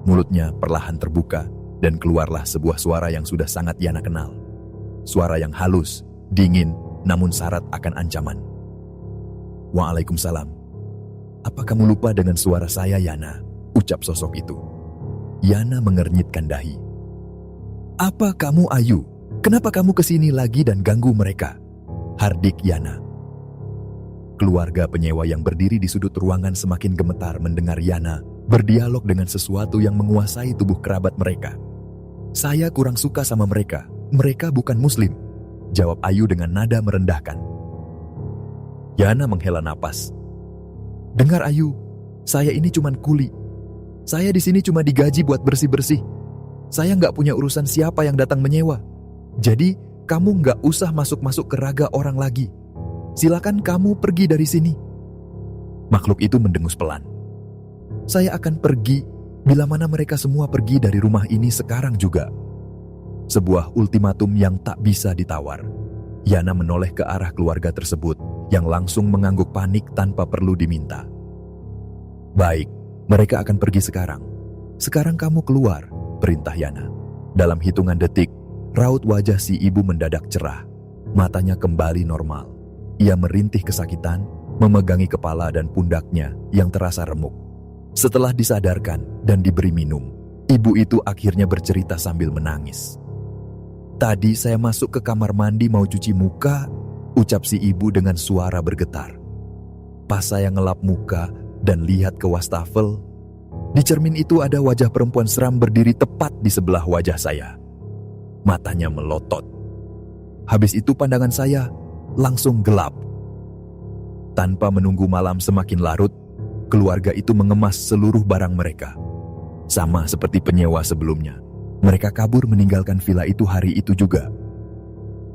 Mulutnya perlahan terbuka dan keluarlah sebuah suara yang sudah sangat Yana kenal. Suara yang halus, dingin, namun syarat akan ancaman. "Waalaikumsalam. Apa kamu lupa dengan suara saya, Yana?" ucap sosok itu. Yana mengernyitkan dahi. "Apa kamu Ayu? Kenapa kamu kesini lagi dan ganggu mereka?" hardik Yana. Keluarga penyewa yang berdiri di sudut ruangan semakin gemetar mendengar Yana berdialog dengan sesuatu yang menguasai tubuh kerabat mereka. "Saya kurang suka sama mereka. Mereka bukan muslim," jawab Ayu dengan nada merendahkan. Yana menghela napas. "Dengar Ayu, saya ini cuman kuli. Saya di sini cuma digaji buat bersih-bersih. Saya nggak punya urusan siapa yang datang menyewa. Jadi, kamu nggak usah masuk-masuk ke raga orang lagi. Silakan kamu pergi dari sini." Makhluk itu mendengus pelan. "Saya akan pergi bila mana mereka semua pergi dari rumah ini sekarang juga." Sebuah ultimatum yang tak bisa ditawar. Yana menoleh ke arah keluarga tersebut yang langsung mengangguk panik tanpa perlu diminta. "Baik, mereka akan pergi sekarang. Sekarang kamu keluar, perintah Yana. Dalam hitungan detik, raut wajah si ibu mendadak cerah. Matanya kembali normal. Ia merintih kesakitan, memegangi kepala dan pundaknya yang terasa remuk. Setelah disadarkan dan diberi minum, ibu itu akhirnya bercerita sambil menangis. "Tadi saya masuk ke kamar mandi mau cuci muka," ucap si ibu dengan suara bergetar. "Pas saya ngelap muka dan lihat ke wastafel, di cermin itu ada wajah perempuan seram berdiri tepat di sebelah wajah saya. Matanya melotot. Habis itu pandangan saya langsung gelap." Tanpa menunggu malam semakin larut, keluarga itu mengemas seluruh barang mereka. Sama seperti penyewa sebelumnya, mereka kabur meninggalkan villa itu hari itu juga.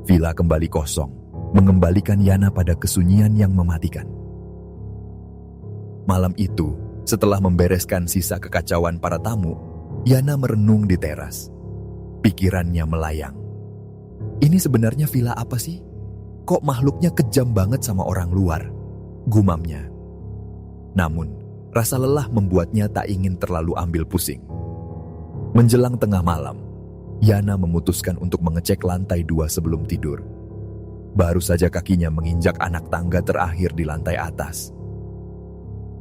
Villa kembali kosong, mengembalikan Yana pada kesunyian yang mematikan. Malam itu, setelah membereskan sisa kekacauan para tamu, Yana merenung di teras. Pikirannya melayang. Ini sebenarnya villa apa sih? Kok makhluknya kejam banget sama orang luar? Gumamnya. Namun, rasa lelah membuatnya tak ingin terlalu ambil pusing. Menjelang tengah malam, Yana memutuskan untuk mengecek lantai 2 sebelum tidur. Baru saja kakinya menginjak anak tangga terakhir di lantai atas.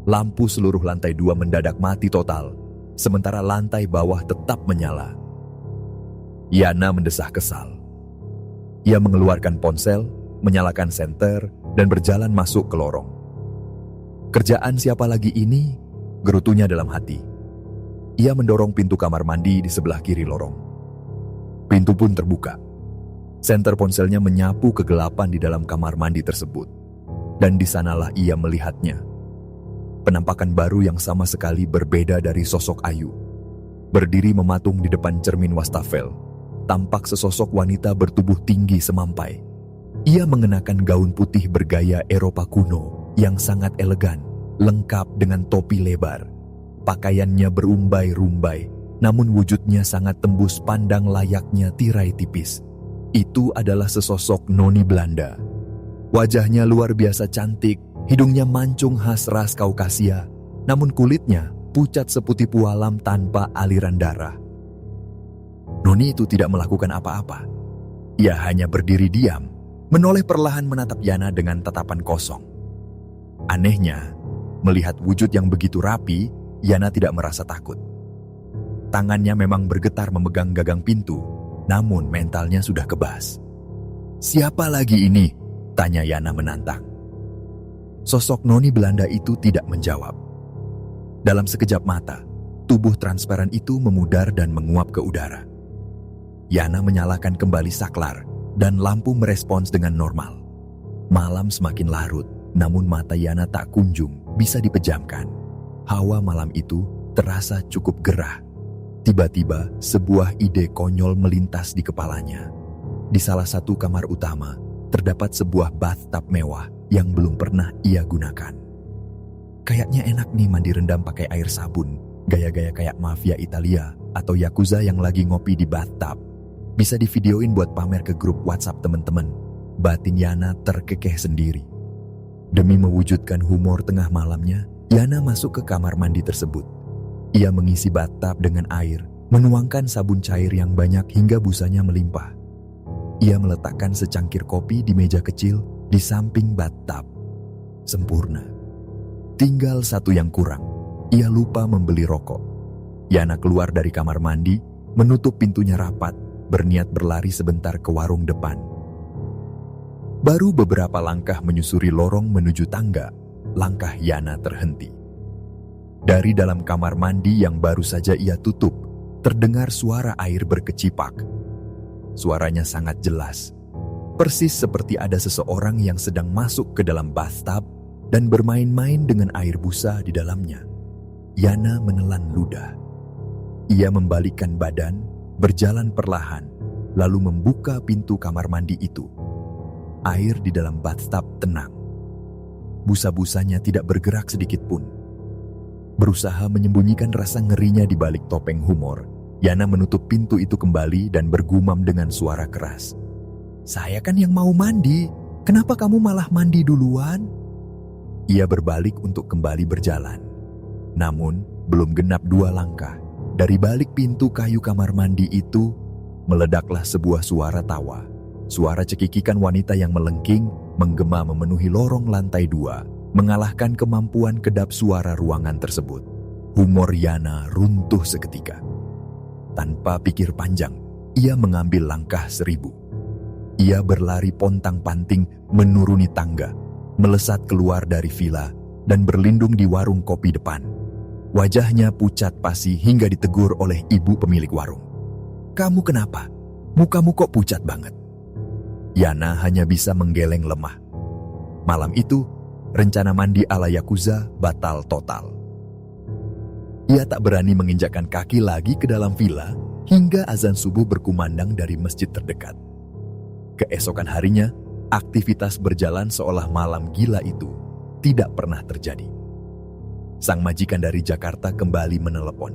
Lampu seluruh lantai 2 mendadak mati total, sementara lantai bawah tetap menyala. Yana mendesah kesal. Ia mengeluarkan ponsel, menyalakan senter, dan berjalan masuk ke lorong. "Kerjaan siapa lagi ini?" gerutunya dalam hati. Ia mendorong pintu kamar mandi di sebelah kiri lorong. Pintu pun terbuka. Senter ponselnya menyapu kegelapan di dalam kamar mandi tersebut. Dan di sanalah ia melihatnya. Penampakan baru yang sama sekali berbeda dari sosok Ayu. Berdiri mematung di depan cermin wastafel, tampak sesosok wanita bertubuh tinggi semampai. Ia mengenakan gaun putih bergaya Eropa kuno yang sangat elegan, lengkap dengan topi lebar. Pakaiannya berumbai-rumbai, namun wujudnya sangat tembus pandang layaknya tirai tipis. Itu adalah sesosok noni Belanda. Wajahnya luar biasa cantik, hidungnya mancung khas ras Kaukasia, namun kulitnya pucat seputih pualam tanpa aliran darah. Noni itu tidak melakukan apa-apa. Ia hanya berdiri diam, menoleh perlahan menatap Yana dengan tatapan kosong. Anehnya, melihat wujud yang begitu rapi, Yana tidak merasa takut. Tangannya memang bergetar memegang gagang pintu, namun mentalnya sudah kebas. "Siapa lagi ini?" tanya Yana menantang. Sosok noni Belanda itu tidak menjawab. Dalam sekejap mata, tubuh transparan itu memudar dan menguap ke udara. Yana menyalakan kembali saklar, dan lampu merespons dengan normal. Malam semakin larut, namun mata Yana tak kunjung bisa dipejamkan. Hawa malam itu terasa cukup gerah. Tiba-tiba, sebuah ide konyol melintas di kepalanya. Di salah satu kamar utama, terdapat sebuah bathtub mewah yang belum pernah ia gunakan. Kayaknya enak nih mandi rendam pakai air sabun, gaya-gaya kayak mafia Italia atau Yakuza yang lagi ngopi di bathtub. Bisa divideoin buat pamer ke grup WhatsApp teman-teman. Batin Yana terkekeh sendiri. Demi mewujudkan humor tengah malamnya, Yana masuk ke kamar mandi tersebut. Ia mengisi bathtub dengan air, menuangkan sabun cair yang banyak hingga busanya melimpah. Ia meletakkan secangkir kopi di meja kecil di samping bathtub. Sempurna. Tinggal satu yang kurang. Ia lupa membeli rokok. Yana keluar dari kamar mandi, menutup pintunya rapat, berniat berlari sebentar ke warung depan. Baru beberapa langkah menyusuri lorong menuju tangga, langkah Yana terhenti. Dari dalam kamar mandi yang baru saja ia tutup, terdengar suara air berkecipak. Suaranya sangat jelas, persis seperti ada seseorang yang sedang masuk ke dalam bathtub dan bermain-main dengan air busa di dalamnya. Yana menelan ludah. Ia membalikkan badan, berjalan perlahan, lalu membuka pintu kamar mandi itu. Air di dalam bathtub tenang. Busa-busanya tidak bergerak sedikit pun. Berusaha menyembunyikan rasa ngerinya di balik topeng humor, Yana menutup pintu itu kembali dan bergumam dengan suara keras. "Saya kan yang mau mandi, kenapa kamu malah mandi duluan?" Ia berbalik untuk kembali berjalan. Namun, belum genap 2 langkah, dari balik pintu kayu kamar mandi itu, meledaklah sebuah suara tawa. Suara cekikikan wanita yang melengking, menggema memenuhi lorong lantai 2, mengalahkan kemampuan kedap suara ruangan tersebut. Humor Yana runtuh seketika. Tanpa pikir panjang, ia mengambil langkah 1000. Ia berlari pontang-panting menuruni tangga, melesat keluar dari villa, dan berlindung di warung kopi depan. Wajahnya pucat pasi hingga ditegur oleh ibu pemilik warung. "Kamu kenapa? Mukamu kok pucat banget?" Yana hanya bisa menggeleng lemah. Malam itu, rencana mandi ala Yakuza batal total. Ia tak berani menginjakkan kaki lagi ke dalam villa hingga azan subuh berkumandang dari masjid terdekat. Keesokan harinya, aktivitas berjalan seolah malam gila itu tidak pernah terjadi. Sang majikan dari Jakarta kembali menelepon.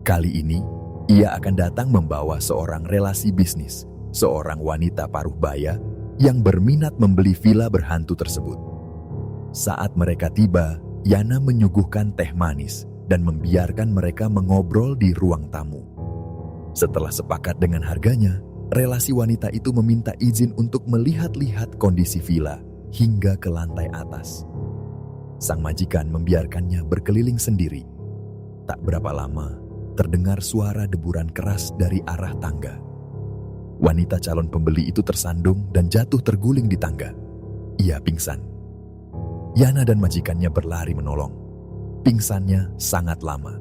Kali ini, ia akan datang membawa seorang relasi bisnis, seorang wanita paruh baya yang berminat membeli villa berhantu tersebut. Saat mereka tiba, Yana menyuguhkan teh manis dan membiarkan mereka mengobrol di ruang tamu. Setelah sepakat dengan harganya, relasi wanita itu meminta izin untuk melihat-lihat kondisi villa hingga ke lantai atas. Sang majikan membiarkannya berkeliling sendiri. Tak berapa lama, terdengar suara deburan keras dari arah tangga. Wanita calon pembeli itu tersandung dan jatuh terguling di tangga. Ia pingsan. Yana dan majikannya berlari menolong. Pingsannya sangat lama.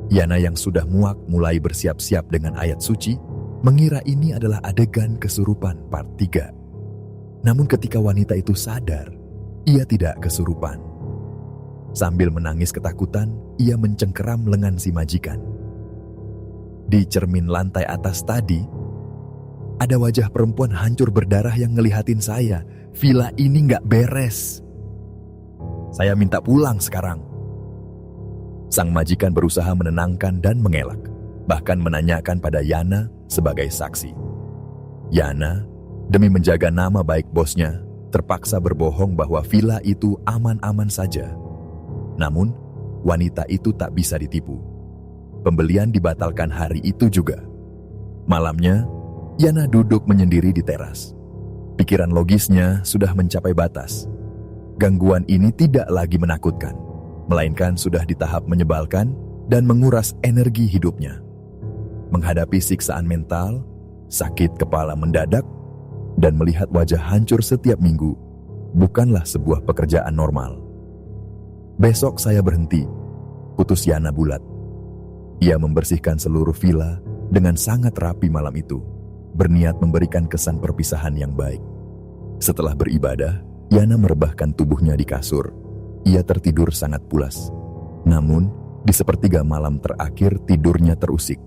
Yana yang sudah muak mulai bersiap-siap dengan ayat suci, mengira ini adalah adegan kesurupan part 3. Namun ketika wanita itu sadar, ia tidak kesurupan. Sambil menangis ketakutan, ia mencengkeram lengan si majikan. Di cermin lantai atas tadi, ada wajah perempuan hancur berdarah yang ngelihatin saya. Villa ini nggak beres. Saya minta pulang sekarang. Sang majikan berusaha menenangkan dan mengelak, bahkan menanyakan pada Yana sebagai saksi. Yana, demi menjaga nama baik bosnya, terpaksa berbohong bahwa villa itu aman-aman saja. Namun, wanita itu tak bisa ditipu. Pembelian dibatalkan hari itu juga. Malamnya, Yana duduk menyendiri di teras. Pikiran logisnya sudah mencapai batas. Gangguan ini tidak lagi menakutkan, melainkan sudah di tahap menyebalkan dan menguras energi hidupnya. Menghadapi siksaan mental, sakit kepala mendadak, dan melihat wajah hancur setiap minggu, bukanlah sebuah pekerjaan normal. Besok saya berhenti, putus Yana bulat. Ia membersihkan seluruh villa dengan sangat rapi malam itu, berniat memberikan kesan perpisahan yang baik. Setelah beribadah, Yana merebahkan tubuhnya di kasur. Ia tertidur sangat pulas. Namun, di sepertiga malam terakhir tidurnya terusik.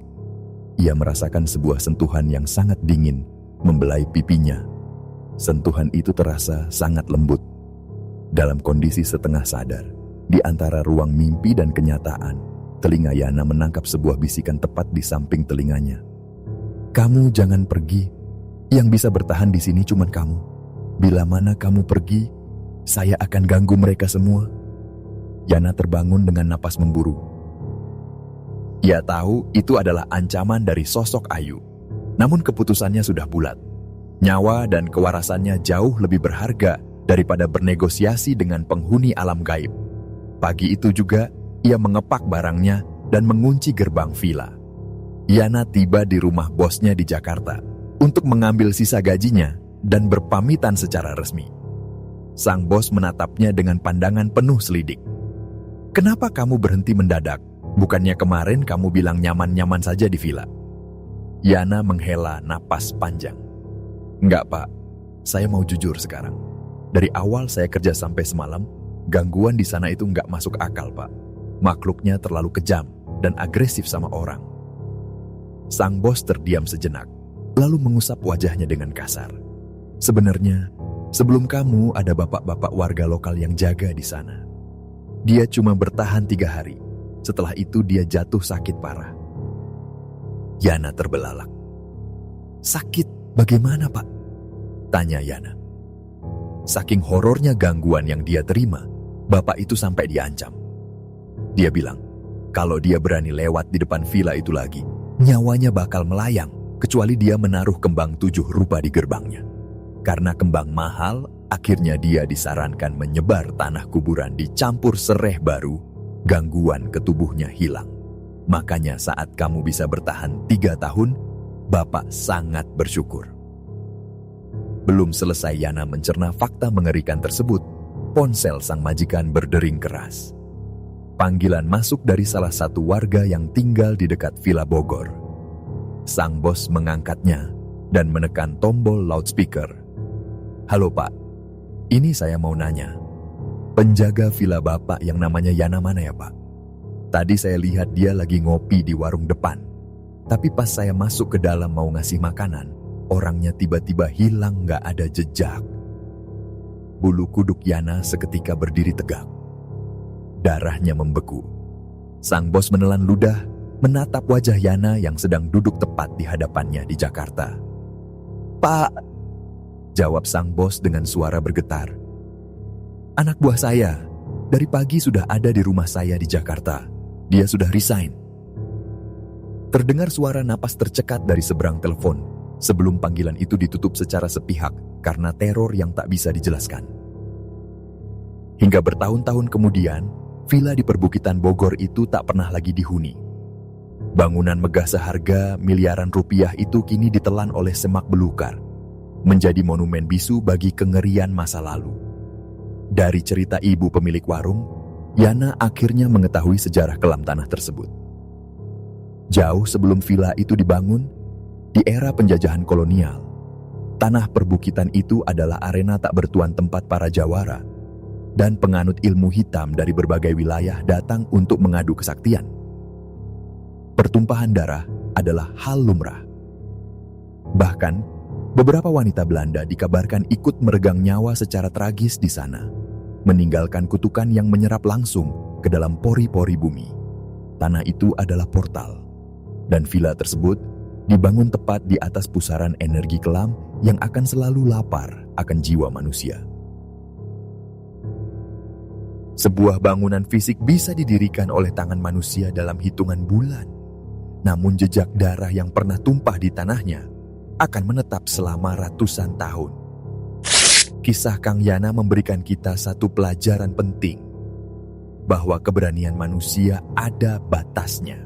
Ia merasakan sebuah sentuhan yang sangat dingin membelai pipinya. Sentuhan itu terasa sangat lembut. Dalam kondisi setengah sadar, di antara ruang mimpi dan kenyataan, telinga Yana menangkap sebuah bisikan tepat di samping telinganya. "Kamu jangan pergi. Yang bisa bertahan di sini cuma kamu. Bila mana kamu pergi, saya akan ganggu mereka semua." Yana terbangun dengan napas memburu. Ia tahu itu adalah ancaman dari sosok Ayu. Namun keputusannya sudah bulat. Nyawa dan kewarasannya jauh lebih berharga daripada bernegosiasi dengan penghuni alam gaib. Pagi itu juga, ia mengepak barangnya dan mengunci gerbang villa. Yana tiba di rumah bosnya di Jakarta untuk mengambil sisa gajinya dan berpamitan secara resmi. Sang bos menatapnya dengan pandangan penuh selidik. "Kenapa kamu berhenti mendadak? Bukannya kemarin kamu bilang nyaman-nyaman saja di villa?" Yana menghela napas panjang. "Enggak, Pak. Saya mau jujur sekarang. Dari awal saya kerja sampai semalam, gangguan di sana itu enggak masuk akal, Pak. Makhluknya terlalu kejam dan agresif sama orang." Sang bos terdiam sejenak, lalu mengusap wajahnya dengan kasar. "Sebenarnya, sebelum kamu ada bapak-bapak warga lokal yang jaga di sana. Dia cuma bertahan 3 hari. Setelah itu dia jatuh sakit parah." Yana terbelalak. "Sakit bagaimana, Pak?" tanya Yana. Saking horornya gangguan yang dia terima, bapak itu sampai diancam. Dia bilang, Kalau dia berani lewat di depan villa itu lagi, nyawanya bakal melayang, kecuali dia menaruh kembang 7 rupa di gerbangnya. Karena kembang mahal, akhirnya dia disarankan menyebar tanah kuburan dicampur sereh baru, gangguan ke tubuhnya hilang. Makanya saat kamu bisa bertahan 3 tahun, Bapak sangat bersyukur. Belum selesai Yana mencerna fakta mengerikan tersebut, ponsel sang majikan berdering keras. Panggilan masuk dari salah satu warga yang tinggal di dekat Villa Bogor. Sang bos mengangkatnya dan menekan tombol loudspeaker. "Halo Pak, ini saya mau nanya. Penjaga villa Bapak yang namanya Yana mana ya Pak? Tadi saya lihat dia lagi ngopi di warung depan. Tapi pas saya masuk ke dalam mau ngasih makanan, orangnya tiba-tiba hilang gak ada jejak." Bulu kuduk Yana seketika berdiri tegak. Darahnya membeku. Sang bos menelan ludah, menatap wajah Yana yang sedang duduk tepat di hadapannya di Jakarta. "Pak," jawab sang bos dengan suara bergetar. "Anak buah saya, dari pagi sudah ada di rumah saya di Jakarta. Dia sudah resign." Terdengar suara napas tercekat dari seberang telepon, sebelum panggilan itu ditutup secara sepihak karena teror yang tak bisa dijelaskan. Hingga bertahun-tahun kemudian, villa di perbukitan Bogor itu tak pernah lagi dihuni. Bangunan megah seharga miliaran rupiah itu kini ditelan oleh semak belukar, menjadi monumen bisu bagi kengerian masa lalu. Dari cerita ibu pemilik warung, Yana akhirnya mengetahui sejarah kelam tanah tersebut. Jauh sebelum villa itu dibangun, di era penjajahan kolonial, tanah perbukitan itu adalah arena tak bertuan tempat para jawara dan penganut ilmu hitam dari berbagai wilayah datang untuk mengadu kesaktian. Pertumpahan darah adalah hal lumrah. Bahkan, beberapa wanita Belanda dikabarkan ikut meregang nyawa secara tragis di sana, meninggalkan kutukan yang menyerap langsung ke dalam pori-pori bumi. Tanah itu adalah portal. Dan villa tersebut dibangun tepat di atas pusaran energi kelam yang akan selalu lapar akan jiwa manusia. Sebuah bangunan fisik bisa didirikan oleh tangan manusia dalam hitungan bulan. Namun jejak darah yang pernah tumpah di tanahnya akan menetap selama ratusan tahun. Kisah Kang Yana memberikan kita satu pelajaran penting, bahwa keberanian manusia ada batasnya.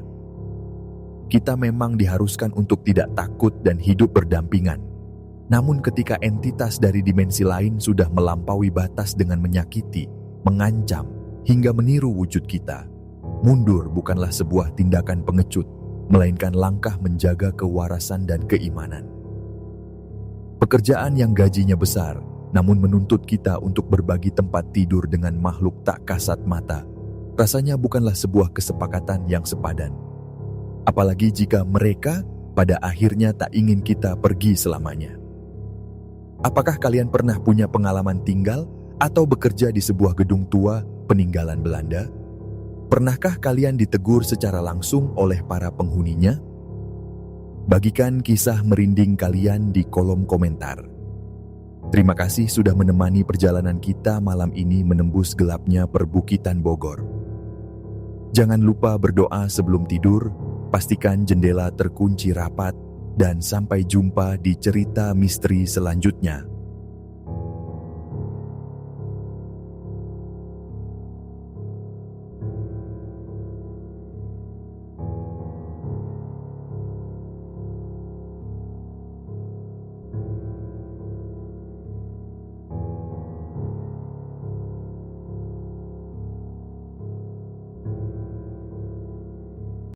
Kita memang diharuskan untuk tidak takut dan hidup berdampingan. Namun ketika entitas dari dimensi lain sudah melampaui batas dengan menyakiti, mengancam, hingga meniru wujud kita, mundur bukanlah sebuah tindakan pengecut, melainkan langkah menjaga kewarasan dan keimanan. Pekerjaan yang gajinya besar, namun menuntut kita untuk berbagi tempat tidur dengan makhluk tak kasat mata, rasanya bukanlah sebuah kesepakatan yang sepadan. Apalagi jika mereka pada akhirnya tak ingin kita pergi selamanya. Apakah kalian pernah punya pengalaman tinggal atau bekerja di sebuah gedung tua peninggalan Belanda? Pernahkah kalian ditegur secara langsung oleh para penghuninya? Bagikan kisah merinding kalian di kolom komentar. Terima kasih sudah menemani perjalanan kita malam ini menembus gelapnya perbukitan Bogor. Jangan lupa berdoa sebelum tidur, pastikan jendela terkunci rapat, dan sampai jumpa di cerita misteri selanjutnya.